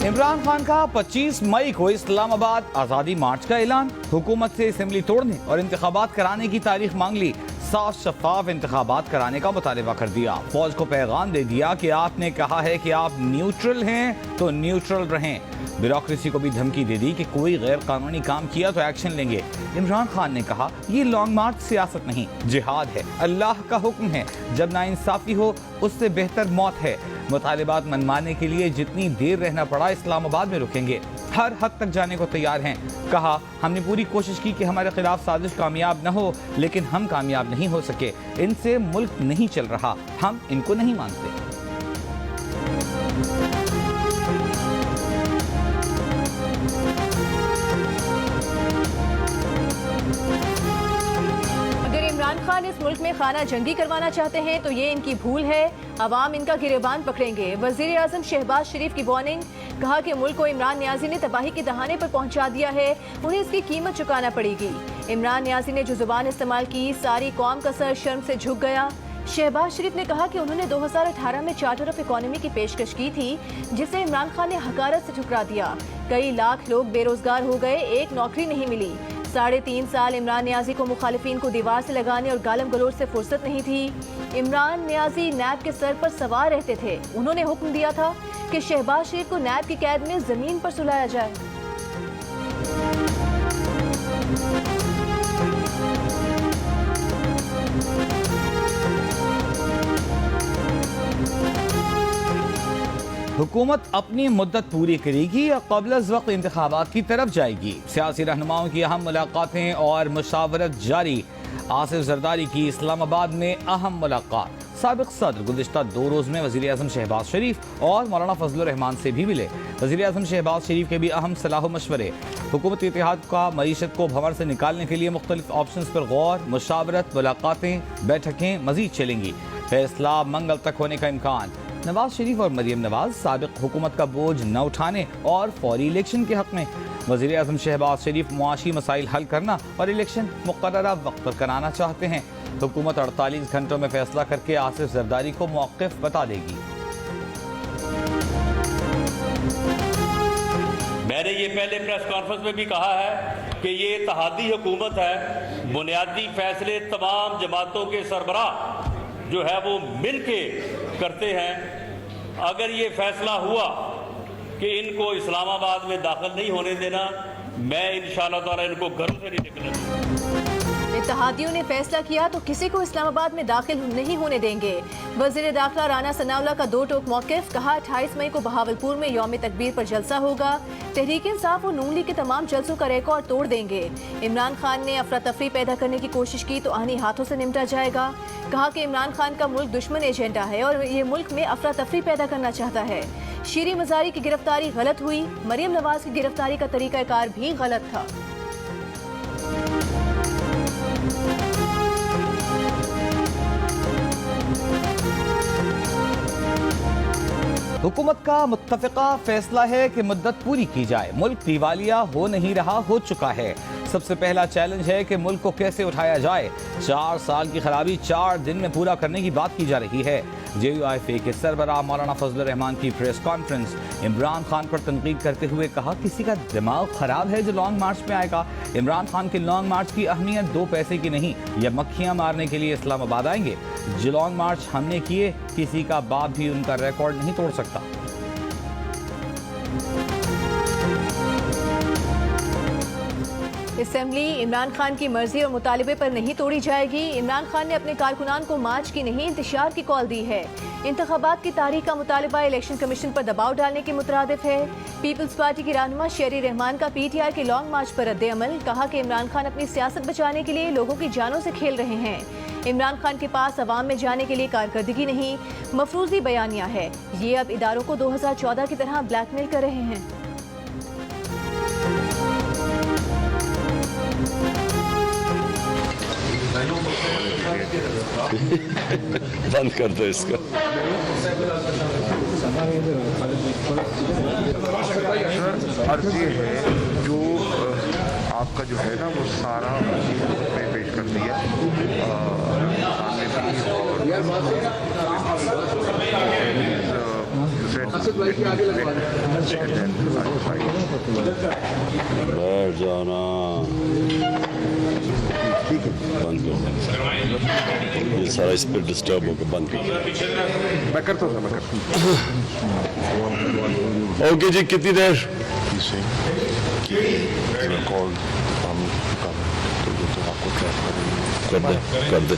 इमरान खान का 25 मई को इस्लामाबाद आज़ादी मार्च का ऐलान। हुकूमत से असेंबली तोड़ने और इंतखाबात कराने की तारीख मांग ली। साफ शफाफ इंतखाबात कराने का मुतालबा कर दिया। फौज को पैगाम दे दिया कि आपने कहा है कि आप न्यूट्रल हैं तो न्यूट्रल रहें। ब्यूरोक्रेसी को भी धमकी दे दी कि कोई गैर कानूनी काम किया तो एक्शन लेंगे। इमरान खान ने कहा, ये लॉन्ग मार्च सियासत नहीं, जिहाद है। अल्लाह का हुक्म है, जब नाइंसाफी हो उससे बेहतर मौत है। मुतालिबात मनवाने के लिए जितनी देर रहना पड़ा इस्लामाबाद में रुकेंगे, हर हद तक जाने को तैयार हैं। कहा, हमने पूरी कोशिश की कि हमारे खिलाफ साजिश कामयाब न हो, लेकिन हम कामयाब नहीं हो सके। इनसे मुल्क नहीं चल रहा, हम इनको नहीं मानते। इमरान खान इस मुल्क में खाना जंगी करवाना चाहते हैं तो ये इनकी भूल है। अवाम इनका गिरेबान पकड़ेंगे। वजीर आजम शहबाज शरीफ की वार्निंग। कहा कि मुल्क को इमरान नियाजी ने तबाही के दहाने पर पहुंचा दिया है, उन्हें इसकी कीमत चुकाना पड़ेगी। इमरान नियाजी ने जो जुबान इस्तेमाल की, सारी कौम का सर शर्म से झुक गया। शहबाज शरीफ ने कहा कि उन्होंने 2018 में चार्टर ऑफ इकोनॉमी की पेशकश की थी, जिसे इमरान खान ने हकारत से ठुकरा दिया। कई लाख लोग बेरोजगार हो गए, एक नौकरी नहीं मिली। 3.5 साल इमरान नियाजी को मुखालिफिन को दीवार से लगाने और गालम गलोच से फुर्सत नहीं थी। इमरान नियाजी नैब के सर पर सवार रहते थे। उन्होंने हुक्म दिया था कि शहबाज शरीफ को नैब की कैद में जमीन पर सुलाया जाए। हुकूमत अपनी मुद्दत पूरी करेगी या क़ब्ल-अज़-वक़्त इंतखाबात की तरफ जाएगी। सियासी रहनुमाओं की अहम मुलाकातें और मुशावरत जारी। आसिफ जरदारी की इस्लामाबाद में अहम मुलाकात। साबिक़ सदर गुज़िश्ता 2 रोज़ में वज़ीर आज़म शहबाज शरीफ और मौलाना फजलुर रहमान से भी मिले। वज़ीर आज़म शहबाज शरीफ के भी अहम सलाह मशवरे। हुकूमती इत्तेहाद का मईशत को भंवर से निकालने के लिए मुख्तलिफ ऑप्शंस पर गौर, मुशावरत, मुलाकातें, बैठकें मज़ीद चलेंगी। फैसला मंगल तक होने का इम्कान। नवाज शरीफ और मरियम नवाज साबिक़ हुकूमत का बोझ न उठाने और फौरी इलेक्शन के हक़ में। वज़ीर आज़म शहबाज शरीफ मुआशी मसाइल हल करना और इलेक्शन मुक़र्ररा वक्त पर कराना चाहते हैं। हुकूमत 48 घंटों में फैसला करके आसिफ जरदारी को मौक़िफ़ बता देगी। मैंने ये पहले प्रेस कॉन्फ्रेंस में भी कहा है कि ये इत्तेहादी हुकूमत है। बुनियादी फैसले तमाम जमातों के सरबराह जो है वो मिल के करते हैं। अगर ये फैसला हुआ कि इनको इस्लामाबाद में दाखिल नहीं होने देना, मैं इंशाअल्लाह ताला इनको घरों से नहीं निकलने दूंगा। इत्तेहादियों ने फैसला किया तो किसी को इस्लामाबाद में दाखिल नहीं होने देंगे। वज़ीर दाखिला राना सनाउल्लाह का 2 टोक मौक़िफ़। कहा, 28 मई को बहावलपुर में यौम तकबीर पर जलसा होगा। तहरीक इंसाफ और नून लीग के तमाम जलसों का रिकॉर्ड तोड़ देंगे। इमरान खान ने अफरा तफरी पैदा करने की कोशिश की तो आनी हाथों से निपटा जाएगा। कहा कि इमरान खान का मुल्क दुश्मन एजेंडा है और ये मुल्क में अफरा तफरी पैदा करना चाहता है। शीरी मज़ारी की गिरफ्तारी गलत हुई, मरियम नवाज की गिरफ्तारी का तरीक़ाकार भी गलत था। हुकूमत का मुत्तफ़िका फैसला है कि मुद्दत पूरी की जाए। मुल्क दिवालिया हो नहीं रहा, हो चुका है। सबसे पहला चैलेंज है कि मुल्क को कैसे उठाया जाए। 4 साल की खराबी 4 दिन में पूरा करने की बात की जा रही है। JUIF के सरबराह मौलाना फजलुर रहमान की प्रेस कॉन्फ्रेंस। इमरान खान पर तनकीद करते हुए कहा, किसी का दिमाग खराब है जो लॉन्ग मार्च में आएगा। इमरान खान के लॉन्ग मार्च की अहमियत 2 पैसे की नहीं, यह मक्खियां मारने के लिए इस्लामाबाद आएंगे। जो लॉन्ग मार्च हमने किए, किसी का बाप भी उनका रिकॉर्ड नहीं तोड़ सकता। असेंबली इमरान खान की मर्जी और मुतालिबे पर नहीं तोड़ी जाएगी। इमरान खान ने अपने कारकुनान को मार्च की नहीं, इंतशार की कॉल दी है। इंतखाबात की तारीख का मुतालिबा इलेक्शन कमीशन पर दबाव डालने के मुतरादिफ है। पीपल्स पार्टी की रहनुमा शेरी रहमान का PTI के लॉन्ग मार्च पर रद्द-ए-अमल। कहा कि इमरान खान अपनी सियासत बचाने के लिए लोगों की जानों से खेल रहे हैं। इमरान खान के पास अवाम में जाने के लिए कारकर्दगी नहीं, मफरूजी बयानिया है। ये अब इदारों को 2014 की तरह ब्लैकमेल कर रहे हैं। बंद कर दो इसको। अर्ज ये है जो आपका जो है ना वो सारा में पेश कर दिया सामने भी और बैठ जाना, बंद कर दें। ये सारा इस पर डिस्टर्ब होकर बंद कर दें। मैं करता हूँ। ओके जी, कितनी देर? कर दे।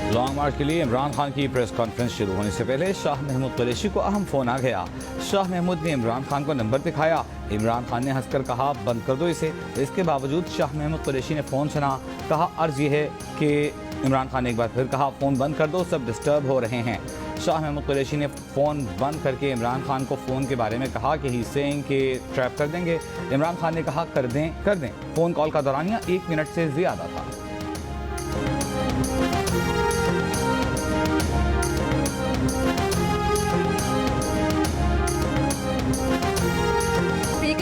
लॉन्ग मार्च के लिए इमरान खान की प्रेस कॉन्फ्रेंस शुरू होने से पहले शाह महमूद कुरैशी को अहम फोन आ गया। शाह महमूद ने इमरान खान को नंबर दिखाया। इमरान खान ने हंसकर कहा बंद कर दो इसे। इसके बावजूद शाह महमूद कुरैशी ने फ़ोन सुना। कहा अर्ज ये है कि इमरान खान ने एक बार फिर कहा फ़ोन बंद कर दो, सब डिस्टर्ब हो रहे हैं। शाह महमूद कुरैशी ने फ़ोन बंद करके इमरान खान को फ़ोन के बारे में कहा कि ही सेइंग के ट्रैप कर देंगे। इमरान खान ने कहा कर दें। फ़ोन कॉल का दौरानिया 1 मिनट से ज़्यादा था।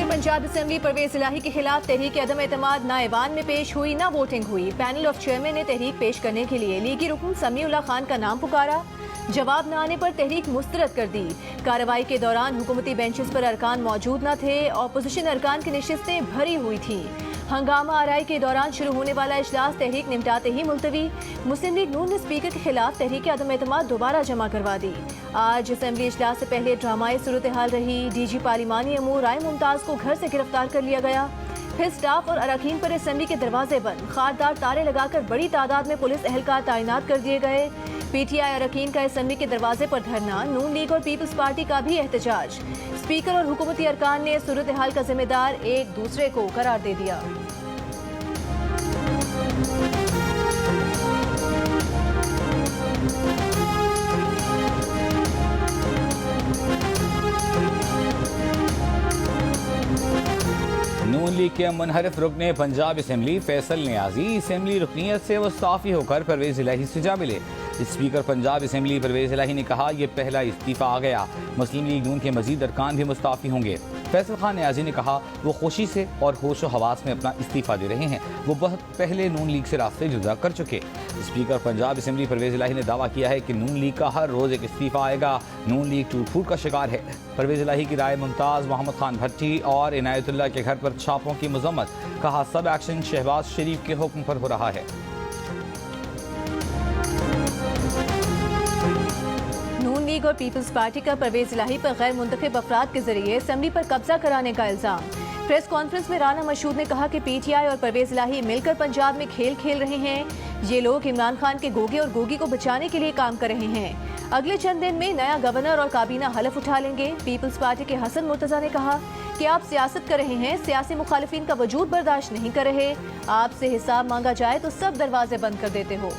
पंजाब असेंबली परवेज इलाही के खिलाफ तहरीक अदम एतमाद ना ऐवान में पेश हुई ना वोटिंग हुई। पैनल ऑफ चेयरमैन ने तहरीक पेश करने के लिए लीगी रुकन समीउल्लाह खान का नाम पुकारा। जवाब न आने पर तहरीक मुस्तरद कर दी। कार्रवाई के दौरान हुकूमती बेंचेस पर अरकान मौजूद न थे। ऑपोजिशन अरकान की नशिस्तें भरी हुई थी। हंगामा आराई के दौरान शुरू होने वाला इजलास तहरीक निपटाते ही मुलतवी। मुस्लिम लीग नून ने स्पीकर के खिलाफ तहरीक अदम एतमाद दोबारा जमा करवा दी। आज असेंबली इजलास से पहले ड्रामाई सूरत हाल रही। डीजी पार्लिमानी अमूर राय मुमताज को घर से गिरफ्तार कर लिया गया। फिर स्टाफ और अरकान पर असेंबली के दरवाजे बंद, खारदार तारे लगाकर बड़ी तादाद में पुलिस एहलकार तैनात कर दिए गए। पीटीआई अरकान का असेंबली के दरवाजे पर धरना, नून लीग और पीपल्स पार्टी का भी एहतजाज। स्पीकर और हुकूमती अरकान ने सूरत हाल का जिम्मेदार एक दूसरे को करार दे दिया। नून लीग के मुनहरिफ रुकने पंजाब असेंबली फैसल नियाजी असेंबली रुकनीत से मुस्ताफी होकर परवेज इलाही से जा मिले। स्पीकर पंजाब असेंबली परवेज इलाही ने कहा यह पहला इस्तीफा आ गया। मुस्लिम लीग नून के मजीद अरकान भी मुस्ताफी होंगे। फैसल खान नियाजी ने कहा वो खुशी से और होश व हवास में अपना इस्तीफा दे रहे हैं। वो बहुत पहले नून लीग से रास्ते जुदा कर चुके। स्पीकर पंजाब असेंबली परवेज इलाही ने दावा किया है कि नून लीग का हर रोज़ एक इस्तीफा आएगा। नून लीग टूट फूट का शिकार है। परवेज इलाही की राय मुमताज़ मोहम्मद खान भट्टी और इनायतुल्लाह के घर पर छापों की मजम्मत। कहा सब एक्शन शहबाज शरीफ के हुक्म पर हो रहा है। नून लीग और पीपल्स पार्टी का परवेज इलाही पर गैर मुंतखब अफराद के जरिए असेंबली पर कब्जा कराने का इल्जाम। प्रेस कॉन्फ्रेंस में राना मशहूद ने कहा कि पीटीआई और परवेज इलाही मिलकर पंजाब में खेल खेल रहे हैं। ये लोग इमरान खान के गोगे और गोगी को बचाने के लिए काम कर रहे हैं। अगले चंद दिन में नया गवर्नर और काबीना हलफ उठा लेंगे। पीपल्स पार्टी के हसन मुर्तजा ने कहा कि आप सियासत कर रहे हैं, सियासी मुखालिफिन का वजूद बर्दाश्त नहीं कर रहे। आपसे हिसाब मांगा जाए तो सब दरवाजे बंद कर देते हो।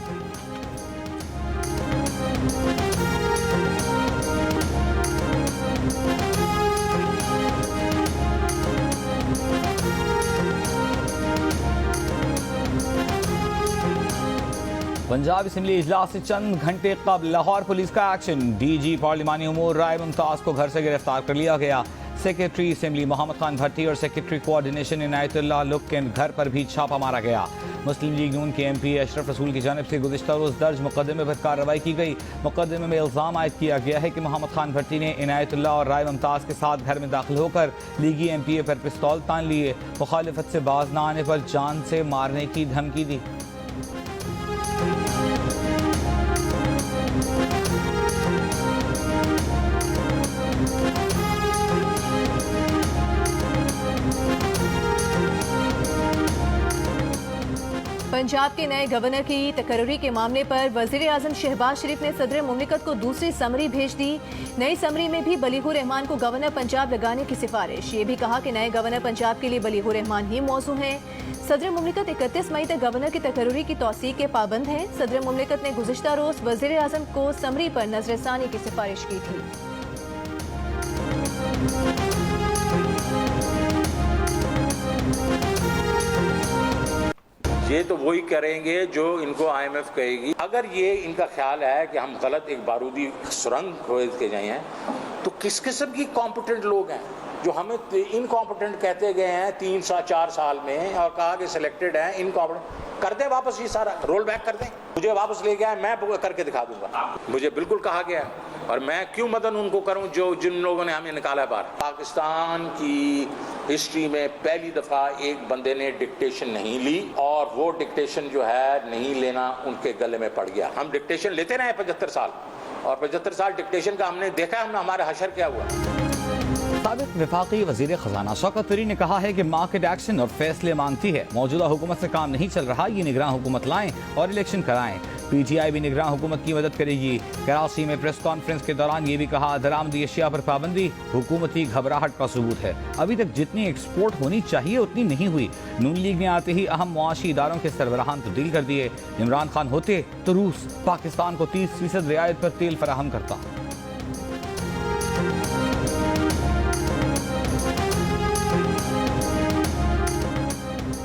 पंजाब असेंबली इजलास से चंद घंटे कबल लाहौर पुलिस का एक्शन। डीजी पार्लिमानी उमूर राय मुमताज को घर से गिरफ्तार कर लिया गया। सेक्रेटरी असेंबली मोहम्मद खान भट्टी और सेक्रेटरी कोऑर्डिनेशन इनायतुल्लाह लुक के घर पर भी छापा मारा गया। मुस्लिम लीग नून के एमपी अशरफ रसूल की जानिब से गुज़िश्ता रोज़ दर्ज मुकदमे पर कार्रवाई की गई। मुकदमे में इल्ज़ाम आयद किया गया है कि मोहम्मद खान भट्टी ने इनायतुल्लाह और राय मुमताज़ के साथ घर में दाखिल होकर लीगी एमपीए पर पिस्तौल तान लिए, मुखालिफत से बाज न आने पर जान से मारने की धमकी दी। पंजाब के नए गवर्नर की तकर्री के मामले पर वजीर आजम शहबाज शरीफ ने सदर मुमलिकत को दूसरी समरी भेज दी। नई समरी में भी बलीगुर रहमान को गवर्नर पंजाब लगाने की सिफारिश। ये भी कहा कि नए गवर्नर पंजाब के लिए बलीगुर रहमान ही मौजू हैं। सदर मुमलिकत 31 मई तक गवर्नर की तकर्री की तौसीक के पाबंद हैं। सदर मुमलिकत ने गुज़िश्ता रोज वजीर आजम को समरी पर नजरसानी की सिफारिश की थी। ये तो वही करेंगे जो इनको IMF कहेगी। अगर ये इनका ख्याल है कि हम गलत एक बारूदी सुरंग खोद के गए हैं, तो किस किस्म की कॉम्पिटेंट लोग हैं जो हमें इनकॉम्पिटेंट कहते गए हैं 3-4 साल में और कहा कि सिलेक्टेड हैं इनकॉम्पिटेंट। कर दें वापस, ये सारा रोल बैक कर दें। मुझे वापस ले गया है, मैं करके दिखा दूंगा। मुझे बिल्कुल कहा गया है और मैं क्यों मदन उनको करूं जो जिन लोगों ने हमें निकाला बाहर। पाकिस्तान की हिस्ट्री में पहली दफा एक बंदे ने डिक्टेशन नहीं ली और वो डिक्टेशन जो है नहीं लेना उनके गले में पड़ गया। हम डिक्टेशन लेते रहे 75 साल और 75 साल डिक्टेशन का हमने देखा, हमने हमारा हशर क्या हुआ। साबिक वफाकी वजीर खजाना शौकत तरीन ने कहा है कि मार्केट एक्शन और फैसले मांगती है। मौजूदा हुकूमत से काम नहीं चल रहा, ये निगरान हुकूमत लाएं और इलेक्शन कराएं। PTI भी निगरान हुकूमत की मदद करेगी। कराची में प्रेस कॉन्फ्रेंस के दौरान ये भी कहा, दरामदी अशिया पर पाबंदी हुकूमती घबराहट का सबूत है। अभी तक जितनी एक्सपोर्ट होनी चाहिए उतनी नहीं हुई। नून लीग ने आते ही अहम मुआशी इदारों के सरबराहान तब्दील कर दिए। इमरान खान होते तो रूस पाकिस्तान को 30% रियायत पर तेल फराहम करता।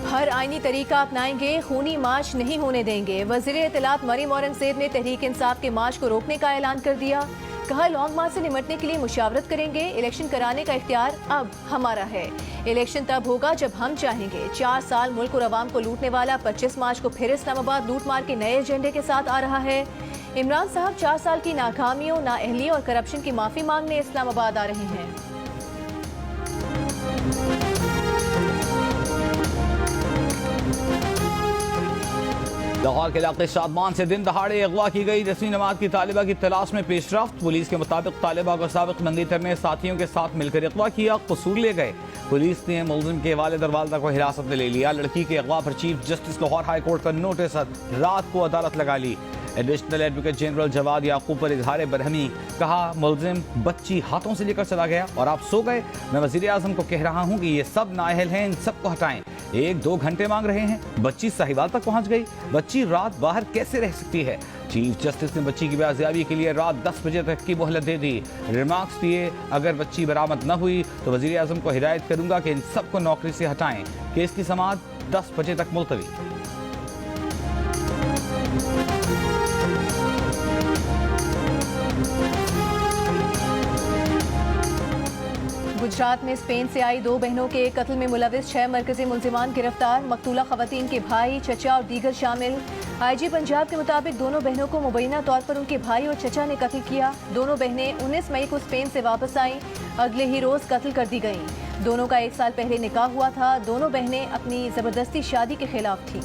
हर आईनी तरीका अपनाएंगे, खूनी मार्च नहीं होने देंगे। वज़ीर इत्तलात मरीम औरंगज़ेब ने तहरीक इंसाफ के मार्च को रोकने का ऐलान कर दिया। कहा, लॉन्ग मार्च से निपटने के लिए मुशावरत करेंगे। इलेक्शन कराने का इख्तियार अब हमारा है। इलेक्शन तब होगा जब हम चाहेंगे। 4 साल मुल्क और अवाम को लूटने वाला 25 मार्च को फिर इस्लामाबाद लूट मार के नए एजेंडे के साथ आ रहा है। इमरान साहब 4 साल की नाकामियों, नाअहली और करप्शन की माफी मांगने इस्लामाबाद आ रहे हैं। लाहौर के इलाके शादमान से दिन दहाड़े अगवा की गई 10वीं जमात की तालिबा की तलाश में पेशरफ्त। पुलिस के मुताबिक तालिबा को साबिक मंगेतर ने साथियों के साथ मिलकर अगवा किया, कसूर ले गए। पुलिस ने मुलजिम के वालिद और वालिदा को हिरासत में ले लिया। लड़की के अगवा पर chief justice Lahore high court का नोटिस रात को अदालत लगा ली। एडिशनल एडवोकेट जनरल जवाद याकूब पर इजहार बरहमी। कहा, मुलजिम बच्ची हाथों से लेकर चला गया और आप सो गए। मैं वजीर आजम को कह रहा हूँ कि ये सब नाअहल हैं, इन सबको हटाएं। 1-2 घंटे मांग रहे हैं। बच्ची साहिवाल तक पहुँच गई। बच्ची रात बाहर कैसे रह सकती है? चीफ जस्टिस ने बच्ची की बाजियाबी के लिए रात 10 बजे तक की मोहलत दे दी। रिमार्क्स दिए, अगर बच्ची बरामद न हुई तो वजीर आजम को हिदायत करूंगा कि इन सबको नौकरी से हटाएं। केस की समाअत 10 बजे तक मुलतवी। गुजरात में स्पेन से आई 2 बहनों के कत्ल में मुलविस 6 मरकजी मुलजिमान गिरफ्तार। मकतूला खवातीन के भाई, चचा और दीगर शामिल। IG पंजाब के मुताबिक दोनों बहनों को मुबैना तौर पर उनके भाई और चचा ने कत्ल किया। दोनों बहनें 19 मई को स्पेन से वापस आईं। अगले ही रोज कत्ल कर दी गईं। दोनों का 1 साल पहले निकाह हुआ था। दोनों बहनें अपनी जबरदस्ती शादी के खिलाफ थीं।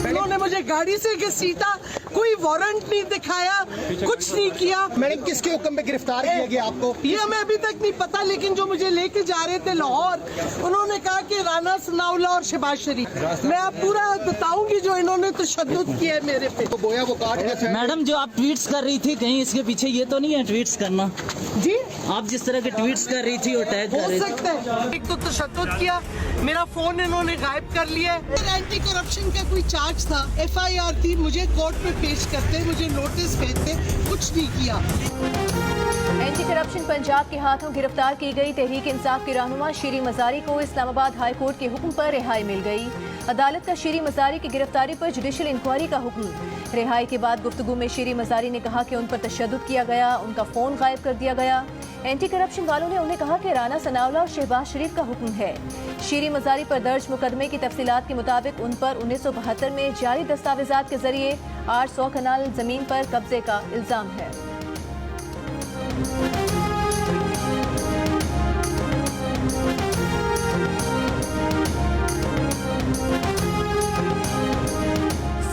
उन्होंने मुझे गाड़ी से घसीटा, कोई वारंट नहीं दिखाया, कुछ नहीं किया। मैडम, किसके हुक्म पे गिरफ्तार किया गया आपको? ये हमें अभी तक नहीं पता, लेकिन जो मुझे लेके जा रहे थे लाहौर, उन्होंने कहा कि राना सनाउल्लाह और शहबाज शरीफ। मैं आप पूरा बताऊंगी जो इन्होंने तशद्दुद किया है मेरे पे। तो गोया वो काट के मैडम, जो आप ट्वीट्स कर रही थी, कहीं इसके पीछे ये तो नहीं है ट्वीट्स करना? जी, आप जिस तरह के ट्वीट्स कर रही थी और टैग कर हो रही थी। सकता है। एक तो तशद्दुद किया, मेरा फोन इन्होंने गायब कर लिया। एंटी करप्शन का कोई चार्ज था, FIR थी, मुझे कोर्ट में पेश करते, मुझे नोटिस भेजते, कुछ नहीं किया। एंटी करप्शन पंजाब के हाथों गिरफ्तार की गई तहरीक इंसाफ के रहनुमा शीरी मजारी को इस्लामाबाद हाई कोर्ट के हुक्म पर रिहाई मिल गई। अदालत का शीरी मजारी की गिरफ्तारी पर जुडिशल इंक्वायरी का हुक्म। रिहाई के बाद गुफ्तगू में शीरी मजारी ने कहा कि उन पर तशद्दुद किया गया, उनका फोन गायब कर दिया गया। एंटी करप्शन वालों ने उन्हें कहा कि राना सनाउल्लाह और शहबाज शरीफ का हुक्म है। शीरी मजारी पर दर्ज मुकदमे की तफसीलात के मुताबिक उन पर 1972 में जारी दस्तावेजात के जरिए 800 कनाल जमीन पर कब्जे का इल्जाम है।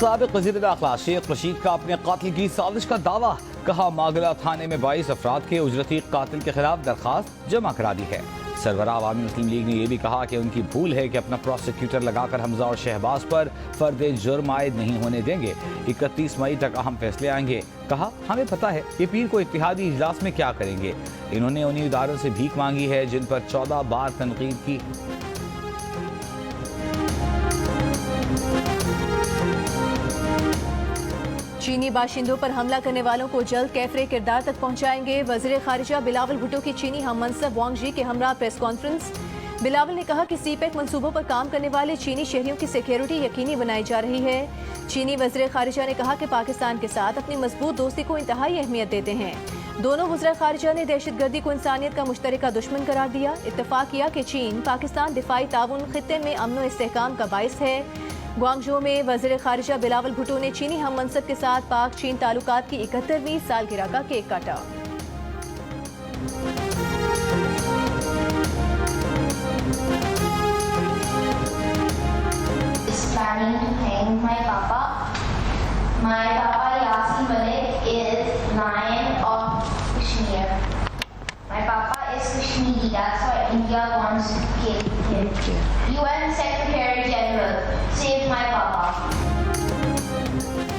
साबिक वज़ीर दाखिला शेख रशीद का अपने कातिल की साजिश का दावा। कहा, मागला थाने में 22 अफराद के उजरती कातिल के खिलाफ दरखास्त जमा करा दी है। सरबराह अवामी मुस्लिम लीग ने यह भी कहा कि उनकी भूल है कि अपना प्रोसिक्यूटर लगाकर हमजा और शहबाज पर फर्द जुर्म आयद नहीं होने देंगे। 31 मई तक अहम फैसले आएंगे। कहा, हमें पता है कि पीर को इत्तिहादी इजलास में क्या करेंगे। इन्होंने उन्हीं इदारों से भीख मांगी है जिन पर 14 बार तनकीद की। चीनी बाशिंदों पर हमला करने वालों को जल्द कैफरे किरदार तक पहुंचाएंगे। वज़ीर खारिजा बिलावल भुट्टो की चीनी हम मनसब वांग जी के हमरा प्रेस कॉन्फ्रेंस। बिलावल ने कहा कि सीपेक मंसूबों पर काम करने वाले चीनी शहरियों की सिक्योरिटी यकीनी बनाई जा रही है। चीनी वज़ीर ख़ारिजा ने कहा कि पाकिस्तान के साथ अपनी मजबूत दोस्ती को इंतहाई अहमियत देते हैं। दोनों वज़ीर ख़ारिजा ने दहशतगर्दी को इंसानियत का मुश्तरका दुश्मन करार दिया। इत्तफाक किया कि चीन पाकिस्तान दिफाई ताउन खित्ते में अमन व इस्तेहकाम का बाइस है। ग्वांगझो में वज़ीर ख़ारिजा बिलावल भुट्टो ने चीनी हम मनसब के साथ पाक चीन ताल्लुकात की 71वीं सालगिरह का केक काटा। My papa Yasin Malik is Lion of Kashmir. My papa is Kashmiri, that's why India wants to kill him. UN Secretary General, save my papa.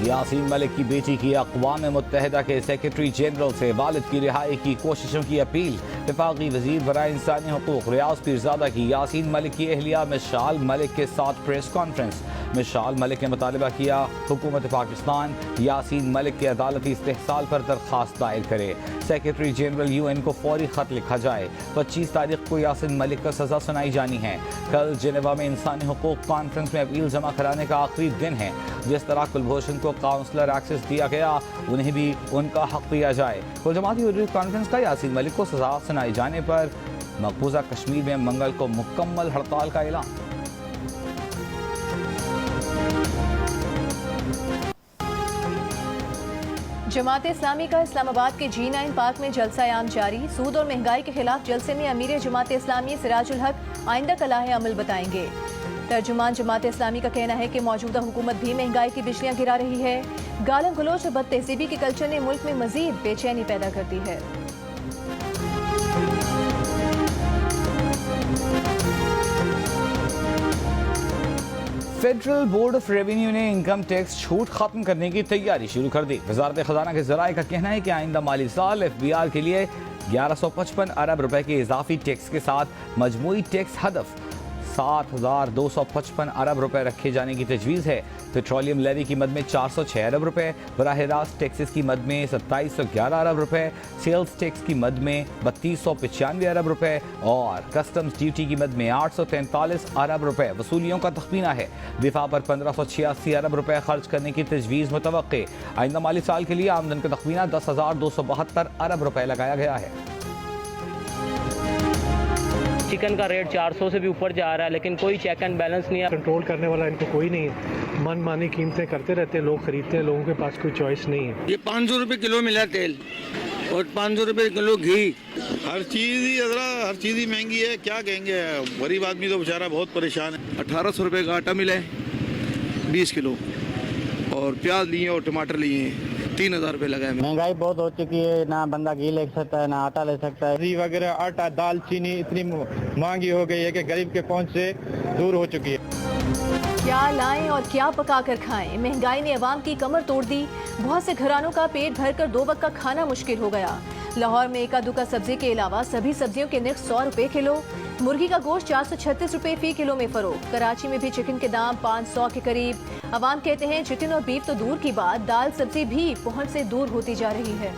Yasin Malik की बेटी की अक़वाम मुत्तहिदा के सेक्रेटरी जनरल से वालिद की रिहाई की कोशिशों की अपील। वफाकी वज़ीर बराए इंसानी हुकूक रियाज पीरज़ादा की यासीन मलिक की अहलिया मिशाल मलिक के साथ प्रेस कॉन्फ्रेंस। मिशाल मलिक ने मुतालबा किया हुकूमत पाकिस्तान यासीन मलिक के अदालती इस्तेहसाल पर दरख्वास्त दायर करे। सेक्रेटरी जनरल UN को फौरी ख़त लिखा जाए। 25 तारीख को यासीन मलिक को सज़ा सुनाई जानी है। कल जेनेवा में इंसानी हुकूक कॉन्फ्रेंस में अपील जमा कराने का आखिरी दिन है। जिस तरह कुलभूषण को काउंसलर एक्सेस दिया गया उन्हें भी उनका हक दिया जाए। कुल जमाती हुर्रियत कॉन्फ्रेंस का यासीन मलिक को सज़ा सुनाए जाने पर मकबूजा कश्मीर में मंगल को मुकम्मल हड़ताल का ऐलान। जमात इस्लामी का इस्लामाबाद के G9 पार्क में जलसा आम जारी। सूद और महंगाई के खिलाफ जलसे में अमीर जमात इस्लामी सिराजुल हक आइंदा कलाह अमल बताएंगे। तर्जुमान जमात इस्लामी का कहना है कि मौजूदा हुकूमत भी महंगाई की बिजलियां गिरा रही है। गालम गलोच और बदतहजीबी के कल्चर ने मुल्क में मजीद बेचैनी पैदा कर दी है। फेडरल बोर्ड ऑफ रेवेन्यू ने इनकम टैक्स छूट खत्म करने की तैयारी शुरू कर दी। वजारत खजाना के जराये का कहना है कि आइंदा माली साल FBR के लिए 1155 अरब रुपए के इजाफी टैक्स के साथ मजमूई टैक्स हदफ 7,255 अरब रुपए रखे जाने की तजवीज़ है। पेट्रोलियम लेवी की मद में 406 अरब रुपए, बराह रास्त टैक्सेस की मद में 2711 अरब रुपए, सेल्स टैक्स की मद में 3295 अरब रुपए और कस्टम्स ड्यूटी की मद में 843 अरब रुपए वसूलियों का तखमीना है। दिफा पर 1586 अरब रुपए खर्च करने की तजवीज़ मुतवक्के। आइंदा माली साल के लिए आमदन का तखमीना 10,272 अरब रुपए लगाया गया है। चिकन का रेट 400 से भी ऊपर जा रहा है, लेकिन कोई चेक एंड बैलेंस नहीं है। कंट्रोल करने वाला इनको कोई नहीं है। मनमानी कीमतें करते रहते हैं, लोग खरीदते हैं, लोगों के पास कोई चॉइस नहीं है। ये 500 रुपये किलो मिला तेल और 500 रुपये किलो घी। हर चीज़ ही महंगी है, क्या कहेंगे। गरीब आदमी तो बेचारा बहुत परेशान है। 1800 रुपये का आटा मिला है 20 किलो और प्याज लिए और टमाटर लिए 3000 रुपये लगा है। महंगाई बहुत हो चुकी है, ना बंदा घी ले सकता है ना आटा ले सकता है। घी वगैरह आटा दाल चीनी इतनी महंगी हो गई है कि गरीब के पहुंच से दूर हो चुकी है। क्या लाएं और क्या पका कर खाएं, महंगाई ने अवाम की कमर तोड़ दी। बहुत से घरानों का पेट भरकर 2 वक्त का खाना मुश्किल हो गया। लाहौर में एका दुका सब्जी के अलावा सभी सब्जियों के निर्ख 100 रुपए किलो। मुर्गी का गोश्त 436 रुपए फी किलो में फरोख्त। कराची में भी चिकन के दाम 500 के करीब। अवाम कहते हैं चिकन और बीफ तो दूर की बात, दाल सब्जी भी पहुंच से दूर होती जा रही है।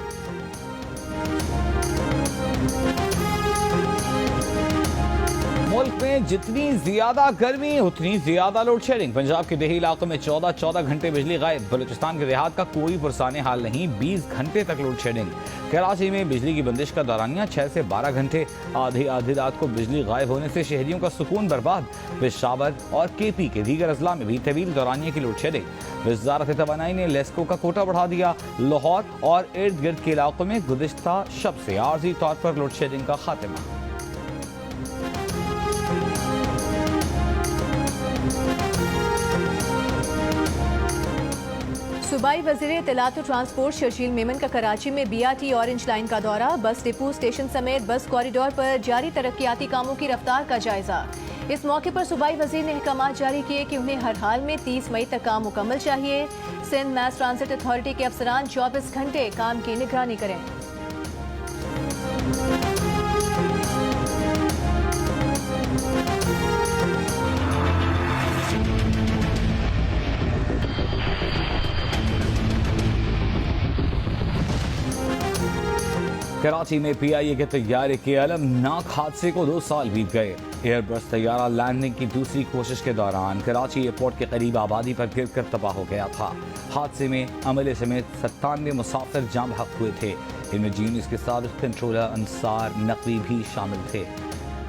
मुल्क में जितनी ज्यादा गर्मी उतनी ज्यादा लोड शेडिंग। पंजाब के देही इलाकों में 14 घंटे बिजली गायब। बलूचिस्तान के देहात का कोई पुरसाने हाल नहीं, 20 घंटे तक लोड शेडिंग। कराची में बिजली की बंदिश का दौरानिया 6 से 12 घंटे। आधी रात को बिजली गायब होने से शहरियों का सुकून बर्बाद। पेशावर और KP के दीगर अजला में भी तवील दौरानिया की लोड शेडिंग। वजारत तवानाई ने लेस्को का कोटा बढ़ा दिया। लाहौर और इर्द गिर्द के इलाकों में गुज़िश्ता शब से आर्जी तौर पर लोड शेडिंग का खात्मा। सूबाई वज़ीर इत्तलात और ट्रांसपोर्ट शर्जील मेमन का कराची में BRT ऑरेंज लाइन का दौरा। बस डिपो स्टेशन समेत बस कॉरिडोर पर जारी तरक्याती कामों की रफ्तार का जायजा। इस मौके पर सूबाई वज़ीर ने अहकामात जारी किए कि उन्हें हर हाल में 30 मई तक काम मुकम्मल चाहिए। सिंध मैस ट्रांजिट अथॉरिटी के अफसरान 24 घंटे काम की निगरानी करें। कराची में PIA के तैयारे के अलमनाक हादसे को 2 साल बीत गए। एयरबस तैयारा लैंडिंग की दूसरी कोशिश के दौरान कराची एयरपोर्ट के करीब आबादी पर गिरकर तबाह हो गया था। हादसे में अमले समेत 97 मुसाफिर जाम बहक हुए थे। इनमें जीनिस के साबिक कंट्रोलर अंसार नकवी भी शामिल थे।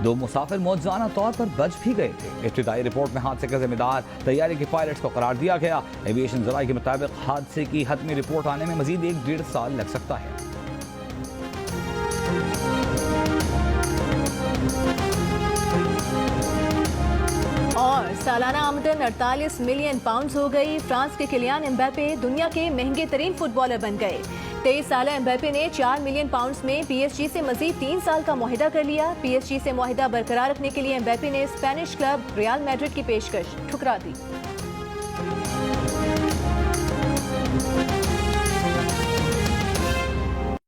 2 मुसाफिर मौजूदा तौर पर बच भी गए थे। इब्तिदाई रिपोर्ट में हादसे का जिम्मेदार तैयारे के पायलट्स को करार दिया गया। एविएशन ज़राए के मुताबिक हादसे की हतमी रिपोर्ट आने में मजीद 1-1.5 साल लग सकता है। और सालाना आमदन 48 मिलियन पाउंड्स हो गई। फ्रांस के किलियान एम्बापे दुनिया के महंगे तरीन फुटबॉलर बन गए। 23 साल एम्बापे ने 4 मिलियन पाउंड्स में PSG से मजीद 3 साल का मुआहिदा कर लिया। PSG से मुआहिदा बरकरार रखने के लिए एम्बापे ने स्पेनिश क्लब रियल मैड्रिड की पेशकश ठुकरा दी।